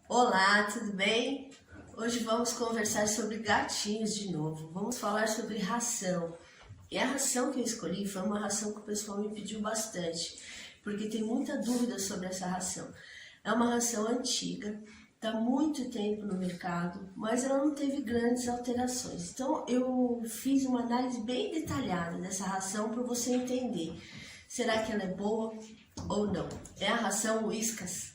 Olá, tudo bem? Hoje vamos conversar sobre gatinhos de novo. Vamos falar sobre ração. E a ração que eu escolhi foi uma ração que o pessoal me pediu bastante, porque tem muita dúvida sobre essa ração. É uma ração antiga, está há muito tempo no mercado, mas ela não teve grandes alterações. Então eu fiz uma análise bem detalhada dessa ração para você entender. Será que ela é boa ou não? É a ração Whiskas.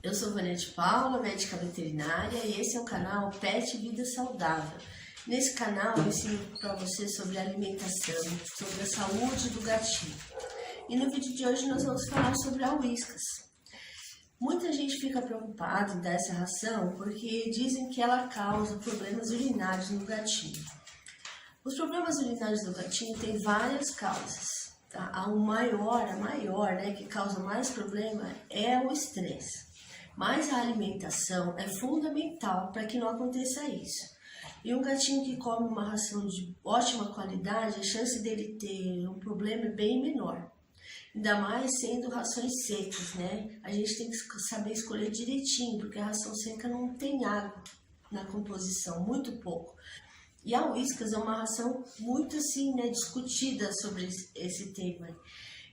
Eu sou Vanete Paula, médica veterinária, e esse é o canal Pet Vida Saudável. Nesse canal eu ensino para você sobre alimentação, sobre a saúde do gatinho. E no vídeo de hoje nós vamos falar sobre a Whiskas. Muita gente fica preocupada em dar essa ração porque dizem que ela causa problemas urinários no gatinho. Os problemas urinários do gatinho têm várias causas. Tá? A maior, né, que causa mais problema é o estresse. Mas a alimentação é fundamental para que não aconteça isso. E um gatinho que come uma ração de ótima qualidade, a chance dele ter um problema é bem menor. Ainda mais sendo rações secas, né? A gente tem que saber escolher direitinho, porque a ração seca não tem água na composição, muito pouco. E a Whiskas é uma ração muito assim, né, discutida sobre esse tema.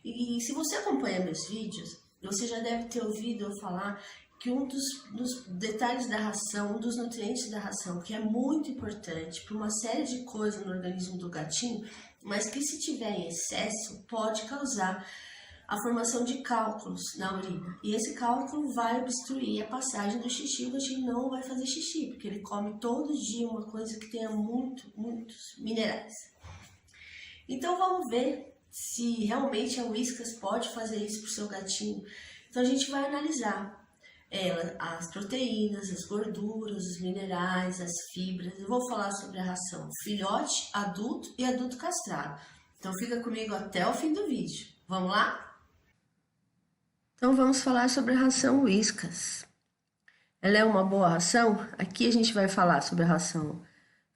E se você acompanha meus vídeos, você já deve ter ouvido eu falar que um dos detalhes da ração, um dos nutrientes da ração, que é muito importante para uma série de coisas no organismo do gatinho, mas que se tiver em excesso pode causar a formação de cálculos na urina. E esse cálculo vai obstruir a passagem do xixi, o gatinho não vai fazer xixi, porque ele come todo dia uma coisa que tenha muitos minerais. Então vamos ver se realmente a Whiskas pode fazer isso para o seu gatinho. Então a gente vai analisar as proteínas, as gorduras, os minerais, as fibras. Eu vou falar sobre a ração filhote, adulto e adulto castrado. Então fica comigo até o fim do vídeo. Vamos lá? Então vamos falar sobre a ração Whiskas. Ela é uma boa ração? Aqui a gente vai falar sobre a ração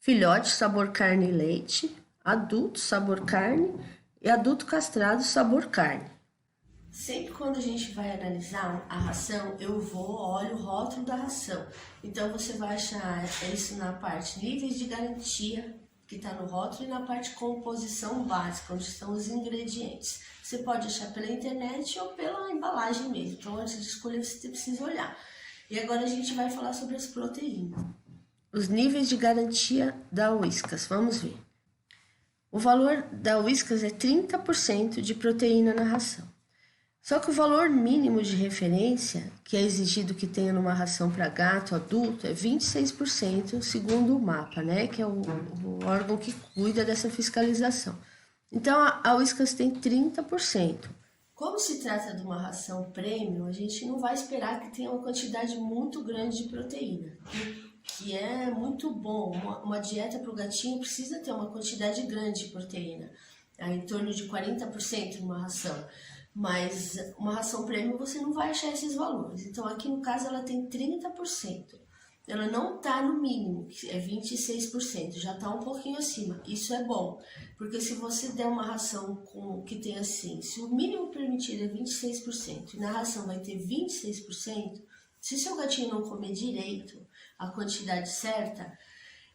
filhote, sabor carne e leite, adulto, sabor carne e adulto castrado, sabor carne. Sempre quando a gente vai analisar a ração, olho o rótulo da ração. Então você vai achar isso na parte níveis de garantia, que está no rótulo, e na parte composição básica, onde estão os ingredientes. Você pode achar pela internet ou pela embalagem mesmo. Então antes de escolher você precisa olhar. E agora a gente vai falar sobre as proteínas. Os níveis de garantia da Whiskas, vamos ver. O valor da Whiskas é 30% de proteína na ração. Só que o valor mínimo de referência, que é exigido que tenha numa ração para gato adulto, é 26%, segundo o MAPA, né, que é o órgão que cuida dessa fiscalização. Então, a Whiskas tem 30%. Como se trata de uma ração premium, a gente não vai esperar que tenha uma quantidade muito grande de proteína, que é muito bom. Uma dieta para o gatinho precisa ter uma quantidade grande de proteína, em torno de 40% numa ração. Mas uma ração premium você não vai achar esses valores. Então aqui no caso ela tem 30%. Ela não está no mínimo, que é 26%, já está um pouquinho acima. Isso é bom, porque se você der uma ração que tem assim, se o mínimo permitido é 26% e na ração vai ter 26%, se seu gatinho não comer direito a quantidade certa,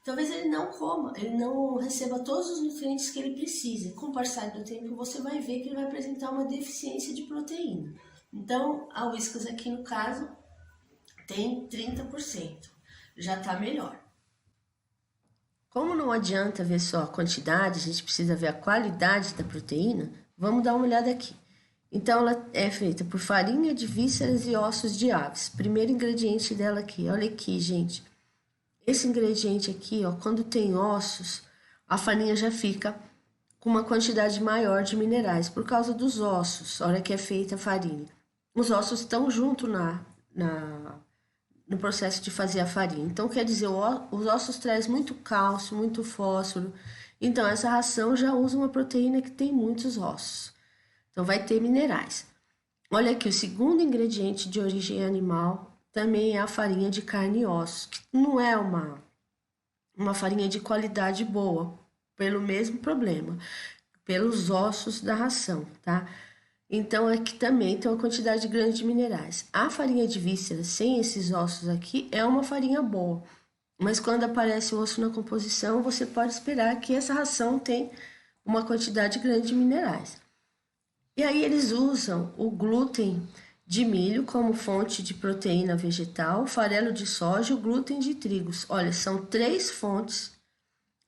talvez ele não coma, ele não receba todos os nutrientes que ele precisa. Com o passar do tempo, você vai ver que ele vai apresentar uma deficiência de proteína. Então, a Whiskas aqui no caso tem 30%, já está melhor. Como não adianta ver só a quantidade, a gente precisa ver a qualidade da proteína, vamos dar uma olhada aqui. Então, ela é feita por farinha de vísceras e ossos de aves. Primeiro ingrediente dela aqui, olha aqui, gente. Esse ingrediente aqui, ó, quando tem ossos, a farinha já fica com uma quantidade maior de minerais, por causa dos ossos, a hora que é feita a farinha. Os ossos estão junto no processo de fazer a farinha. Então, quer dizer, os ossos trazem muito cálcio, muito fósforo. Então, essa ração já usa uma proteína que tem muitos ossos. Então, vai ter minerais. Olha aqui, o segundo ingrediente de origem animal também é a farinha de carne e ossos, que não é uma farinha de qualidade boa, pelo mesmo problema, pelos ossos da ração, tá? Então aqui também tem uma quantidade grande de minerais. A farinha de vísceras sem esses ossos aqui é uma farinha boa, mas quando aparece o osso na composição, você pode esperar que essa ração tem uma quantidade grande de minerais. E aí eles usam o glúten de milho como fonte de proteína vegetal, farelo de soja e o glúten de trigos. Olha, são 3 fontes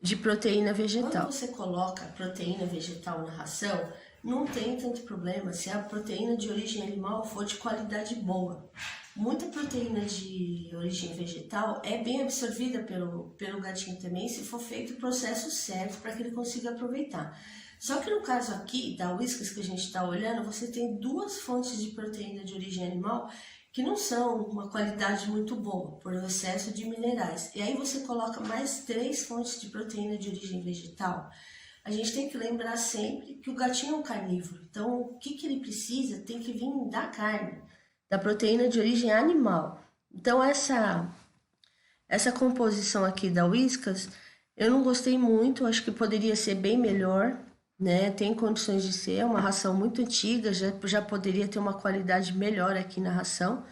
de proteína vegetal. Quando você coloca proteína vegetal na ração, não tem tanto problema se a proteína de origem animal for de qualidade boa. Muita proteína de origem vegetal é bem absorvida pelo gatinho também, se for feito o processo certo para que ele consiga aproveitar. Só que no caso aqui da Whiskas que a gente está olhando, você tem 2 fontes de proteína de origem animal que não são uma qualidade muito boa, por excesso de minerais. E aí você coloca mais 3 fontes de proteína de origem vegetal. A gente tem que lembrar sempre que o gatinho é um carnívoro. Então, o que ele precisa tem que vir da carne, da proteína de origem animal. Então, essa composição aqui da Whiskas, eu não gostei muito, acho que poderia ser bem melhor, né? Tem condições de ser, é uma ração muito antiga, já poderia ter uma qualidade melhor aqui na ração.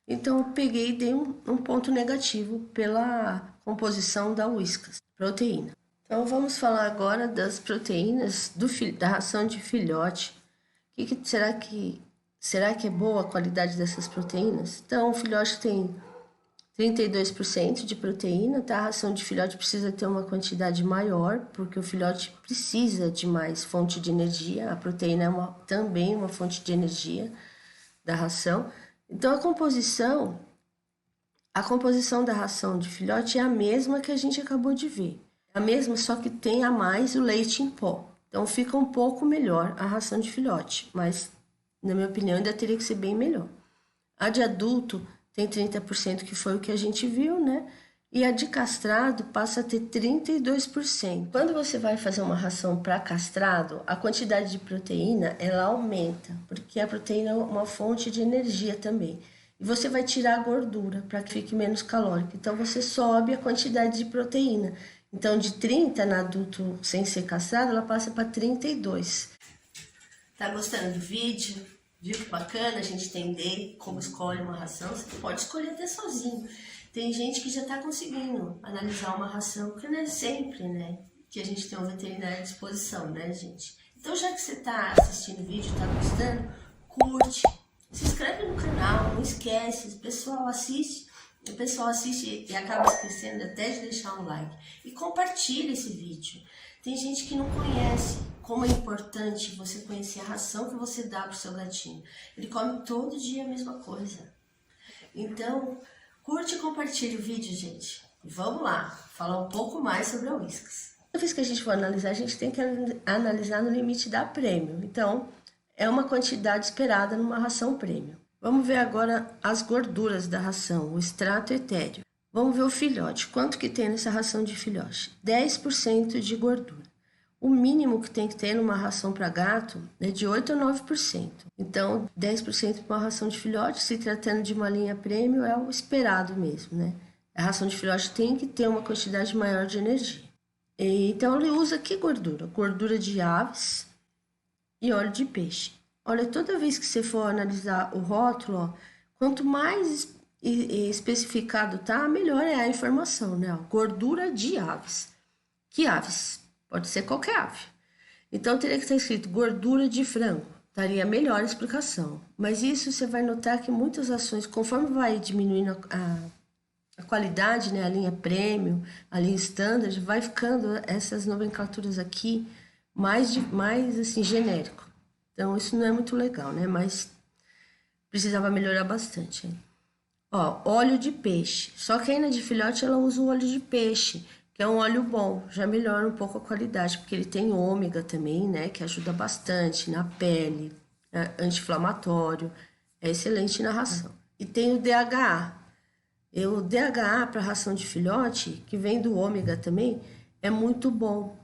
Então eu peguei e dei um ponto negativo pela composição da Whiskas, proteína. Então vamos falar agora das proteínas da ração de filhote. Será que é boa a qualidade dessas proteínas? Então o filhote tem 32% de proteína, tá? A ração de filhote precisa ter uma quantidade maior, porque o filhote precisa de mais fonte de energia. A proteína é também uma fonte de energia da ração. Então, a composição da ração de filhote é a mesma que a gente acabou de ver. É a mesma, só que tem a mais o leite em pó. Então, fica um pouco melhor a ração de filhote, mas, na minha opinião, ainda teria que ser bem melhor. A de adulto tem 30%, que foi o que a gente viu, né? E a de castrado passa a ter 32%. Quando você vai fazer uma ração para castrado, a quantidade de proteína, ela aumenta, porque a proteína é uma fonte de energia também. E você vai tirar a gordura para que fique menos calórico. Então, você sobe a quantidade de proteína. Então, de 30 na adulto sem ser castrado, ela passa para 32. Tá gostando do vídeo? Viu que bacana a gente entender como escolhe uma ração? Você pode escolher até sozinho. Tem gente que já está conseguindo analisar uma ração, porque não é sempre, né, que a gente tem um veterinário à disposição, né, gente? Então, já que você está assistindo o vídeo, está gostando, curte, se inscreve no canal, não esquece, o pessoal assiste e acaba esquecendo até de deixar um like. E compartilha esse vídeo. Tem gente que não conhece como é importante você conhecer a ração que você dá para o seu gatinho. Ele come todo dia a mesma coisa. Então, curte e compartilha o vídeo, gente. Vamos lá, falar um pouco mais sobre a Whiskas. Toda vez que a gente for analisar, a gente tem que analisar no limite da prêmio. Então, é uma quantidade esperada numa ração prêmio. Vamos ver agora as gorduras da ração, o extrato etéreo. Vamos ver o filhote. Quanto que tem nessa ração de filhote? 10% de gordura. O mínimo que tem que ter numa ração para gato é de 8 a 9%. Então, 10% para uma ração de filhote, se tratando de uma linha prêmio, é o esperado mesmo, né? A ração de filhote tem que ter uma quantidade maior de energia. Então, ele usa que gordura? Gordura de aves e óleo de peixe. Olha, toda vez que você for analisar o rótulo, ó, quanto mais especificado tá, melhor é a informação, né? Ó, gordura de aves. Que aves? Pode ser qualquer ave. Então, teria que estar escrito gordura de frango. Daria melhor explicação. Mas isso você vai notar que muitas ações, conforme vai diminuindo a qualidade, né, a linha premium, a linha standard, vai ficando essas nomenclaturas aqui mais assim, genérico. Então, isso não é muito legal, né? Mas precisava melhorar bastante. Ó, óleo de peixe. Só que aí na de filhote ela usa o óleo de peixe, que é um óleo bom, já melhora um pouco a qualidade, porque ele tem ômega também, né, que ajuda bastante na pele, anti-inflamatório, é excelente na ração. E tem o DHA. O DHA para ração de filhote, que vem do ômega também, é muito bom.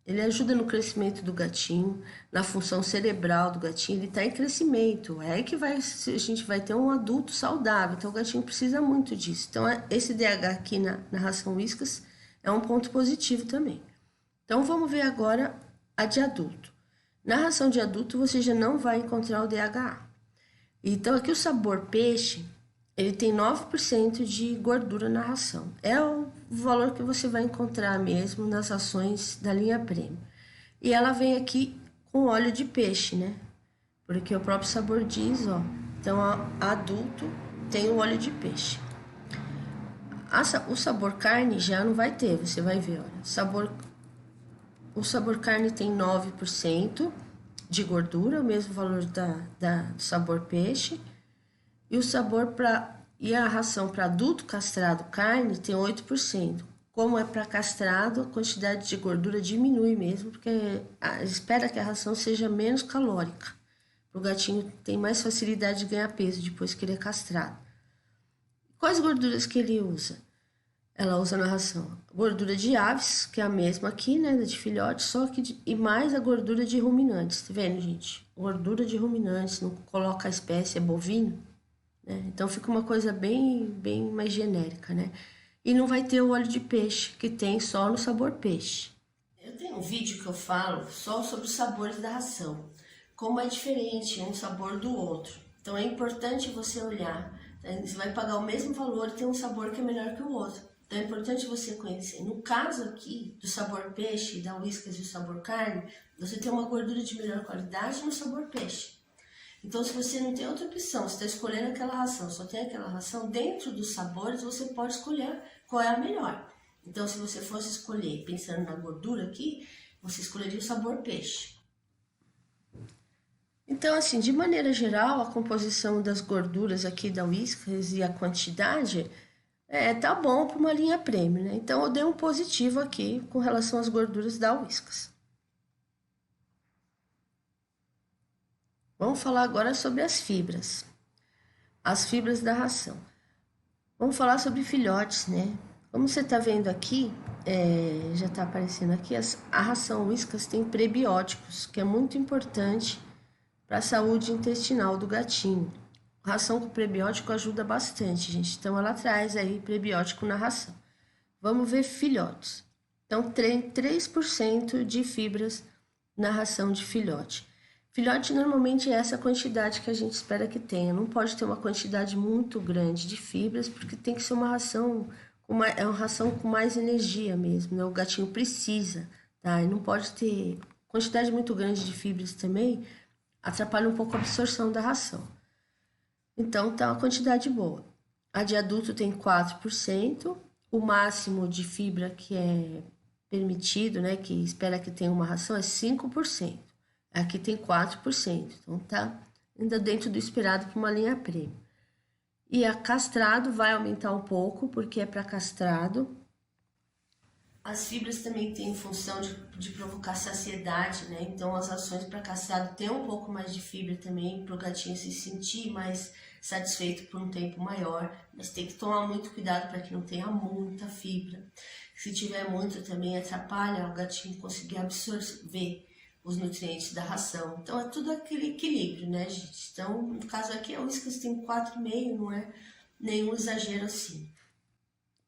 Ele ajuda no crescimento do gatinho, na função cerebral do gatinho, ele está em crescimento. É aí que a gente vai ter um adulto saudável, então o gatinho precisa muito disso. Então, esse DH aqui na ração Whiskas é um ponto positivo também. Então, vamos ver agora a de adulto. Na ração de adulto você já não vai encontrar o DHA. Então aqui o sabor peixe, ele tem 9% de gordura na ração. É o valor que você vai encontrar mesmo nas rações da linha Premium. E ela vem aqui com óleo de peixe, né? Porque o próprio sabor diz, ó. Então, adulto tem o óleo de peixe. O sabor carne já não vai ter, você vai ver, olha. O sabor carne tem 9% de gordura, o mesmo valor do sabor peixe. E o sabor e a ração para adulto castrado carne tem 8%. Como é para castrado, a quantidade de gordura diminui mesmo, porque espera que a ração seja menos calórica. O gatinho tem mais facilidade de ganhar peso depois que ele é castrado. Quais gorduras que ele usa? Ela usa na ração gordura de aves, que é a mesma aqui, né, da de filhote, só que e mais a gordura de ruminantes, tá vendo, gente? Gordura de ruminantes, não coloca a espécie, é bovino, né? Então fica uma coisa bem mais genérica, né? E não vai ter o óleo de peixe, que tem só no sabor peixe. Eu tenho um vídeo que eu falo só sobre os sabores da ração, como é diferente um sabor do outro. Então é importante você olhar, né? Você vai pagar o mesmo valor e tem um sabor que é melhor que o outro. Então é importante você conhecer. No caso aqui do sabor peixe, da Whiskas e o sabor carne, você tem uma gordura de melhor qualidade no sabor peixe. Então, se você não tem outra opção, você está escolhendo aquela ração, só tem aquela ração, dentro dos sabores você pode escolher qual é a melhor. Então, se você fosse escolher, pensando na gordura aqui, você escolheria o sabor peixe. Então, assim, de maneira geral, a composição das gorduras aqui da Whiskas e a quantidade tá bom para uma linha Premium, né? Então, eu dei um positivo aqui com relação às gorduras da Whiskas. Vamos falar agora sobre as fibras. As fibras da ração. Vamos falar sobre filhotes, né? Como você está vendo aqui, já está aparecendo aqui, a ração Whiskas tem prebióticos, que é muito importante para a saúde intestinal do gatinho. A ração com prebiótico ajuda bastante, gente. Então, ela traz aí prebiótico na ração. Vamos ver filhotes. Então, tem 3% de fibras na ração de filhote. Filhote normalmente é essa quantidade que a gente espera que tenha. Não pode ter uma quantidade muito grande de fibras, porque tem que ser uma ração é uma ração com mais energia mesmo, né? O gatinho precisa, tá? E não pode ter quantidade muito grande de fibras também, atrapalha um pouco a absorção da ração. Então, tá uma quantidade boa. A de adulto tem 4%, o máximo de fibra que é permitido, né, que espera que tenha uma ração, é 5%. Aqui tem 4%, então tá ainda dentro do esperado para uma linha Premium. E a castrado vai aumentar um pouco, porque é para castrado. As fibras também têm função de provocar saciedade, né? Então as rações para castrado tem um pouco mais de fibra também, para o gatinho se sentir mais satisfeito por um tempo maior. Mas tem que tomar muito cuidado para que não tenha muita fibra. Se tiver muito também atrapalha o gatinho conseguir absorver os nutrientes da ração. Então é tudo aquele equilíbrio, né, gente? Então, no caso aqui, a Whiskas tem 4,5, não é nenhum exagero assim.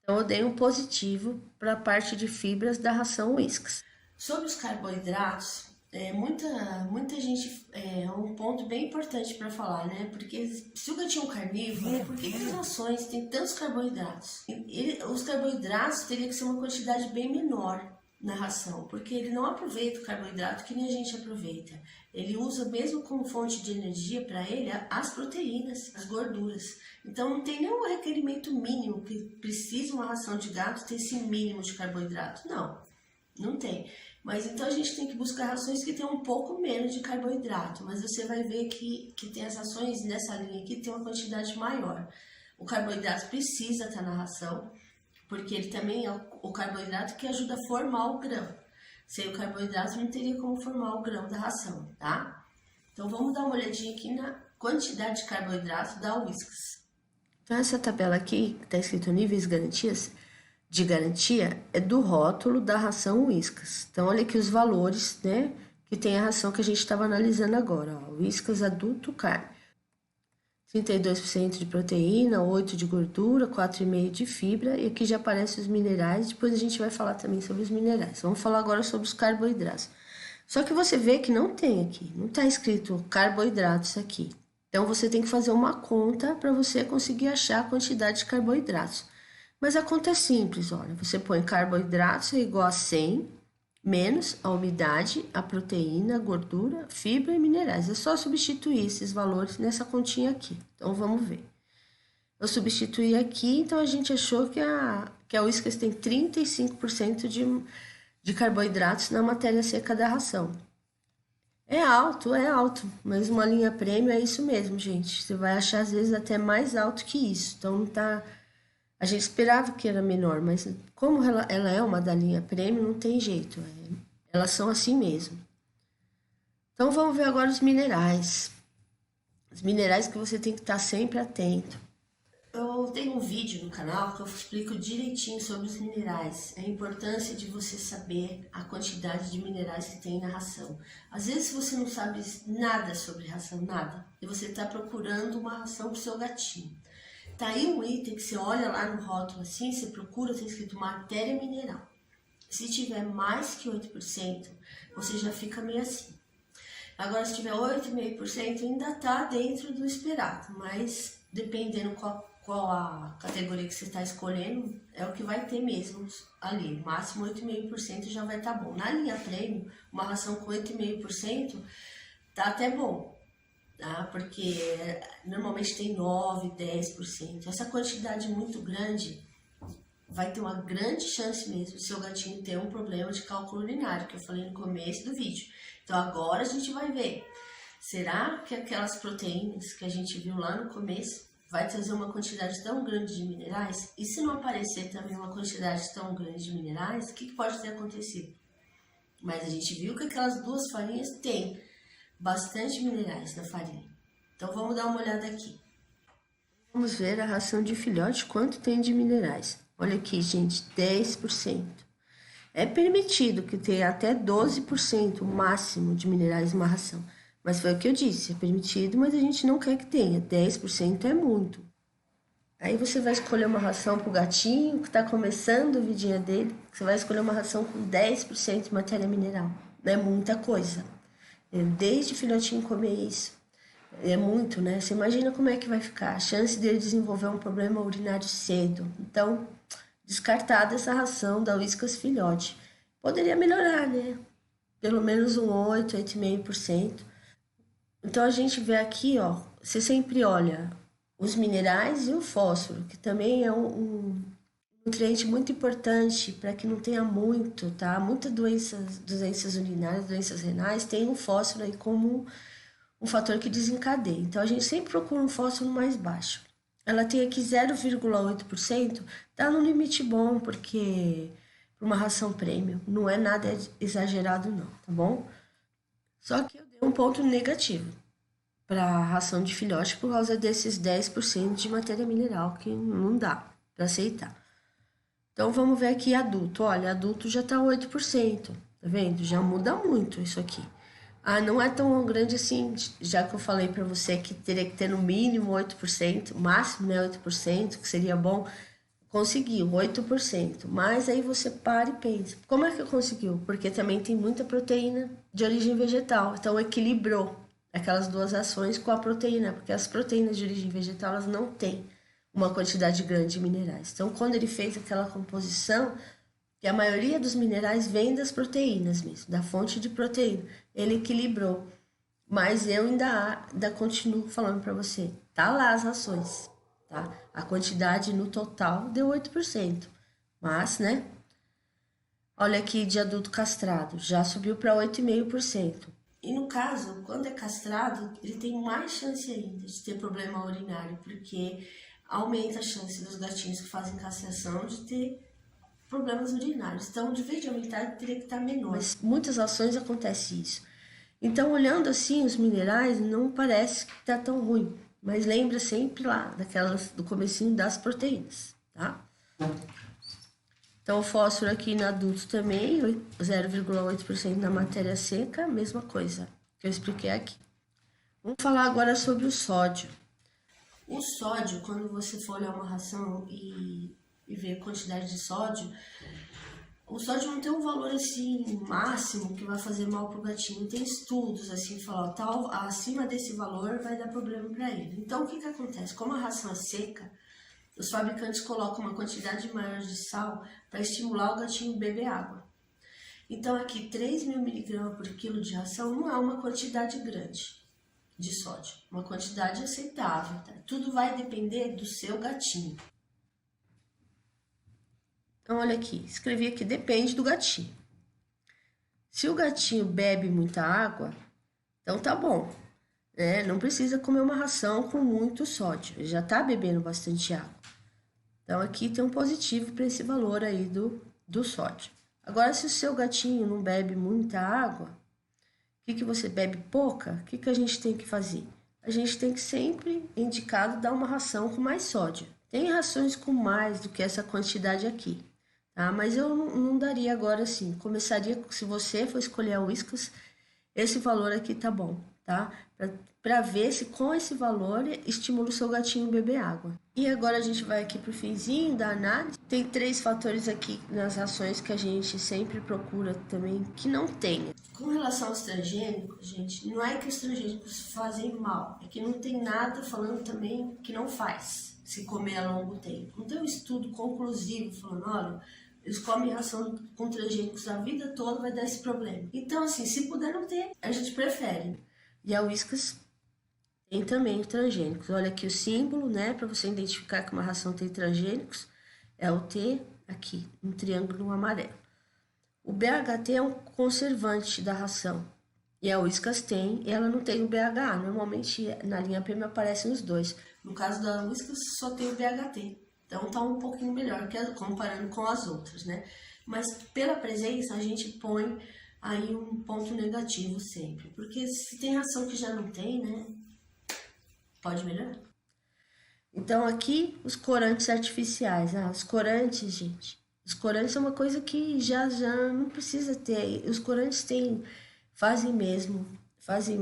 Então, eu dei um positivo para a parte de fibras da ração Whiskas. Sobre os carboidratos, muita gente, é um ponto bem importante para falar, né? Porque se o gatinho é carnívoro, por que as rações têm tantos carboidratos? Os carboidratos teriam que ser uma quantidade bem menor na ração, porque ele não aproveita o carboidrato que nem a gente aproveita. Ele usa mesmo como fonte de energia para ele as proteínas, as gorduras. Então não tem nenhum requerimento mínimo que precisa uma ração de gato ter esse mínimo de carboidrato. Não tem. Mas então a gente tem que buscar rações que tenham um pouco menos de carboidrato. Mas você vai ver que tem as rações nessa linha aqui que tem uma quantidade maior. O carboidrato precisa estar na ração, porque ele também é o carboidrato que ajuda a formar o grão. Sem o carboidrato não teria como formar o grão da ração, tá? Então vamos dar uma olhadinha aqui na quantidade de carboidrato da Whiskas. Então essa tabela aqui, que está escrito níveis de garantia, é do rótulo da ração Whiskas. Então olha aqui os valores, né, que tem a ração que a gente estava analisando agora, ó. Whiskas adulto carne. 32% de proteína, 8% de gordura, 4,5% de fibra, e aqui já aparecem os minerais, depois a gente vai falar também sobre os minerais. Vamos falar agora sobre os carboidratos. Só que você vê que não tem aqui, não está escrito carboidratos aqui. Então você tem que fazer uma conta para você conseguir achar a quantidade de carboidratos. Mas a conta é simples, olha, você põe carboidratos é igual a 100 menos a umidade, a proteína, a gordura, fibra e minerais. É só substituir esses valores nessa continha aqui. Então vamos ver. Eu substituí aqui, então a gente achou que a Whiskas tem 35% de carboidratos na matéria seca da ração. É alto, mas uma linha prêmio é isso mesmo, gente. Você vai achar às vezes até mais alto que isso. Então não tá. A gente esperava que era menor, mas como ela é uma da linha prêmio, não tem jeito. Elas são assim mesmo. Então vamos ver agora os minerais. Os minerais que você tem que estar sempre atento. Eu tenho um vídeo no canal que eu explico direitinho sobre os minerais, a importância de você saber a quantidade de minerais que tem na ração. Às vezes você não sabe nada sobre ração, nada, e você está procurando uma ração para o seu gatinho. Tá aí um item que você olha lá no rótulo assim, você procura, tem escrito matéria mineral. Se tiver mais que 8%, você já fica meio assim. Agora, se tiver 8,5%, ainda tá dentro do esperado, mas dependendo qual a categoria que você está escolhendo, é o que vai ter mesmo ali. Máximo 8,5% já vai estar bom. Na linha prêmio, uma ração com 8,5% tá até bom, tá? Porque normalmente tem 9, 10%. Essa quantidade muito grande vai ter uma grande chance mesmo de seu gatinho ter um problema de cálculo urinário, que eu falei no começo do vídeo. Então agora a gente vai ver, será que aquelas proteínas que a gente viu lá no começo vai trazer uma quantidade tão grande de minerais? E se não aparecer também uma quantidade tão grande de minerais, o que pode ter acontecido? Mas a gente viu que aquelas duas farinhas têm bastante minerais na farinha. Então vamos dar uma olhada aqui. Vamos ver a ração de filhote, quanto tem de minerais. Olha aqui, gente, 10%. É permitido que tenha até 12% o máximo de minerais numa ração. Mas foi o que eu disse, é permitido, mas a gente não quer que tenha. 10% é muito. Aí você vai escolher uma ração para o gatinho que está começando a vidinha dele. Você vai escolher uma ração com 10% de matéria mineral. Não é muita coisa. Desde filhotinho comer isso. É muito, né? Você imagina como é que vai ficar. A chance dele desenvolver um problema urinário cedo. Então, descartada essa ração da Whiskas Filhote. Poderia melhorar, né? Pelo menos um 8, 8,5%. Então a gente vê aqui, ó, você sempre olha os minerais e o fósforo, que também é um nutriente muito importante para que não tenha muito, tá? Muitas doenças urinárias, doenças renais, tem o fósforo aí como um fator que desencadeia. Então a gente sempre procura um fósforo mais baixo. Ela tem aqui 0,8%, tá no limite bom, porque para uma ração premium não é nada exagerado não, tá bom? Só que eu dei um ponto negativo para a ração de filhote por causa desses 10% de matéria mineral que não dá para aceitar. Então vamos ver aqui adulto. Olha, adulto já tá 8%, tá vendo? Já muda muito isso aqui. Ah, não é tão grande assim, já que eu falei para você que teria que ter no mínimo 8%, máximo, né, 8%, que seria bom. Conseguiu 8%, mas aí você para e pensa, como é que conseguiu? Porque também tem muita proteína de origem vegetal, então equilibrou aquelas duas ações com a proteína, porque as proteínas de origem vegetal elas não têm uma quantidade grande de minerais. Então, quando ele fez aquela composição, que a maioria dos minerais vem das proteínas mesmo, da fonte de proteína, ele equilibrou. Mas eu ainda continuo falando para você, tá lá as rações. Tá? A quantidade no total deu 8%, mas, né? Olha aqui de adulto castrado, já subiu para 8,5%. E no caso, quando é castrado, ele tem mais chance ainda de ter problema urinário, porque aumenta a chance dos gatinhos que fazem castração de ter problemas urinários. Então, de vez de aumentar, teria que estar menor. Mas muitas ações acontece isso. Então, olhando assim os minerais, não parece que está tão ruim. Mas lembra sempre lá do comecinho das proteínas, tá? Então, o fósforo aqui no adulto também, 0,8% na matéria seca, mesma coisa que eu expliquei aqui. Vamos falar agora sobre o sódio. O sódio, quando você for olhar uma ração e ver a quantidade de sódio, o sódio não tem um valor assim máximo que vai fazer mal pro gatinho. Tem estudos assim que falam, tal, acima desse valor vai dar problema para ele. Então o que acontece? Como a ração é seca, os fabricantes colocam uma quantidade maior de sal para estimular o gatinho a beber água. Então aqui 3.000 mg por quilo de ração não é uma quantidade grande de sódio, uma quantidade aceitável, tá? Tudo vai depender do seu gatinho. Então, olha aqui, escrevi aqui, depende do gatinho. Se o gatinho bebe muita água, então tá bom, né? Não precisa comer uma ração com muito sódio, ele já tá bebendo bastante água. Então, aqui tem um positivo para esse valor aí do sódio. Agora, se o seu gatinho não bebe muita água, que você bebe pouca, o que a gente tem que fazer? A gente tem que sempre indicado dar uma ração com mais sódio. Tem rações com mais do que essa quantidade aqui. Tá? Mas eu não daria agora assim, começaria, se você for escolher a Whiskas, esse valor aqui tá bom, tá? Para ver se com esse valor estimula o seu gatinho a beber água. E agora a gente vai aqui pro finzinho da análise. Tem 3 fatores aqui nas rações que a gente sempre procura também que não tenha. Com relação aos transgênicos, gente, não é que os transgênicos fazem mal, é que não tem nada falando também que não faz, se comer a longo tempo. Não tem um estudo conclusivo falando, olha, eles comem ração com transgênicos a vida toda, vai dar esse problema. Então, assim, se puder não ter, a gente prefere. E a Whiskas tem também transgênicos. Olha aqui o símbolo, né, para você identificar que uma ração tem transgênicos, é o T aqui, um triângulo amarelo. O BHT é um conservante da ração, e a Whiskas tem, e ela não tem o BHA. Normalmente na linha premium aparecem os dois. No caso da Whiskas só tem o BHT. Então tá um pouquinho melhor comparando com as outras, né? Mas pela presença a gente põe aí um ponto negativo sempre. Porque se tem ração que já não tem, né? Pode melhorar. Então aqui os corantes artificiais. Os corantes, gente. Os corantes é uma coisa que já não precisa ter. Os corantes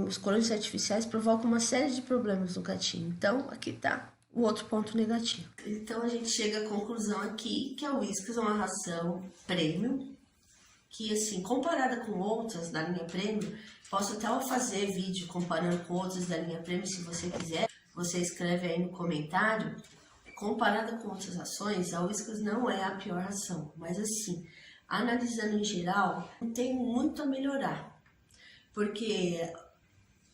os corantes artificiais provocam uma série de problemas no gatinho. Então aqui tá o outro ponto negativo. Então a gente chega à conclusão aqui que a Whiskas é uma ração premium, que assim, comparada com outras da linha premium, posso até fazer vídeo comparando com outras da linha premium, se você quiser, você escreve aí no comentário. Comparada com outras rações, a Whiskas não é a pior ração, mas assim, analisando em geral, tem muito a melhorar, porque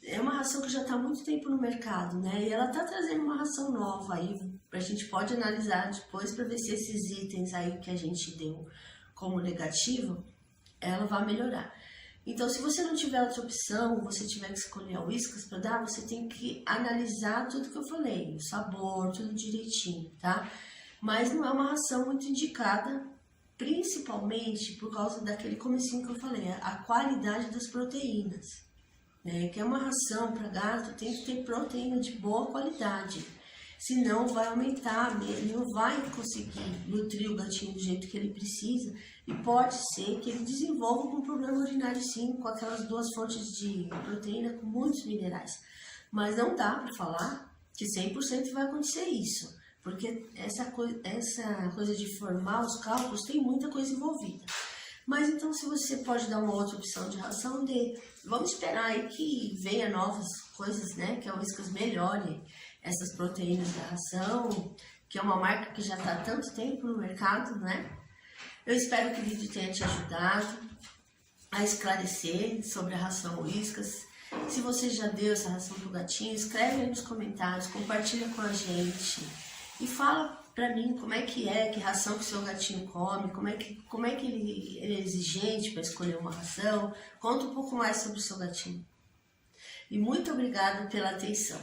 é uma ração que já está há muito tempo no mercado, né? E ela está trazendo uma ração nova aí, a gente pode analisar depois para ver se esses itens aí que a gente deu como negativo, ela vai melhorar. Então, se você não tiver outra opção, você tiver que escolher a Whiskas para dar, você tem que analisar tudo que eu falei, o sabor, tudo direitinho, tá? Mas não é uma ração muito indicada, principalmente por causa daquele comecinho que eu falei, a qualidade das proteínas. Que é uma ração para gato, tem que ter proteína de boa qualidade, senão vai aumentar, ele não vai conseguir nutrir o gatinho do jeito que ele precisa, e pode ser que ele desenvolva um problema urinário sim, com aquelas 2 fontes de proteína com muitos minerais, mas não dá para falar que 100% vai acontecer isso, porque essa coisa de formar os cálculos tem muita coisa envolvida. Mas então, se você pode dar uma outra opção de ração, vamos esperar aí que venha novas coisas, né? Que a Whiskas melhore essas proteínas da ração, que é uma marca que já está há tanto tempo no mercado, né? Eu espero que o vídeo tenha te ajudado a esclarecer sobre a ração Whiskas. Se você já deu essa ração pro gatinho, escreve aí nos comentários, compartilha com a gente e fala pra mim como é que ração que o seu gatinho come, como é que ele é exigente para escolher uma ração. Conta um pouco mais sobre o seu gatinho. E muito obrigada pela atenção.